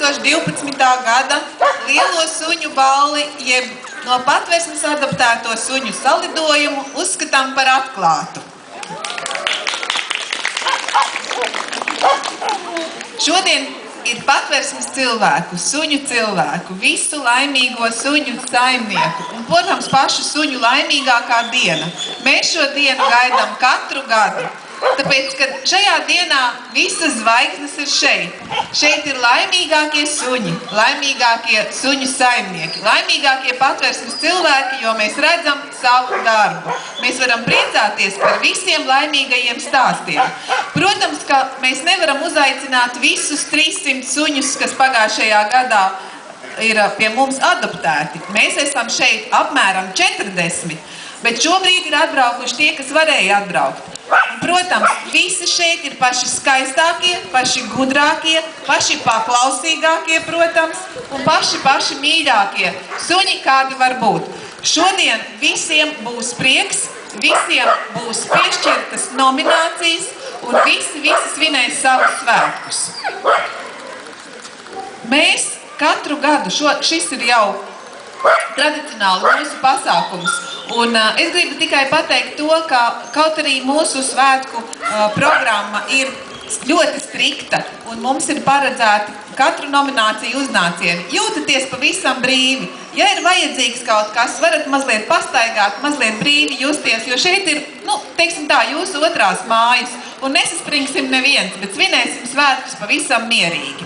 2012. gada lielo suņu balli, jeb no Patversmes adoptēto suņu salidojumu uzskatām par atklātu. Šodien ir Patversmes cilvēku, suņu cilvēku, visu laimīgo suņu saimnieku un, protams, pašu suņu laimīgākā diena. Mēs šo dienu gaidām katru gadu. Tāpēc, kad šajā dienā visas zvaigznes ir šeit. Šeit ir laimīgākie suņi, laimīgākie suņu saimnieki, laimīgākie Patversmes cilvēki, jo mēs redzam savu darbu. Mēs varam priecāties par visiem laimīgajiem stāstiem. Protams, ka mēs nevaram uzaicināt visus 300 suņus, kas pagājušajā gadā ir pie mums adoptēti. Mēs esam šeit apmēram 40, bet šobrīd ir atbraukuši tie, kas varēja atbraukt. Un, protams, visi šeit ir paši skaistākie, paši gudrākie, paši paklausīgākie, protams, un paši mīļākie suņi, kādi var būt. Šodien visiem būs prieks, visiem būs piešķirtas nominācijas, un visi svinēs savus svētkus. Mēs katru gadu, šis ir jau tradicionāli mūsu pasākums. Un es gribu tikai pateikt to, ka kaut arī mūsu svētku programma ir ļoti strikta un mums ir paredzēti katru nomināciju uznācieni. Jūtaties pavisam brīvi. Ja ir vajadzīgs kaut kas, varat mazliet pastaigāt, mazliet brīvi justies, jo šeit ir, teiksim tā, jūsu otrās mājas. Un nesaspringsim neviens, bet svinēsim svētkus pavisam mierīgi.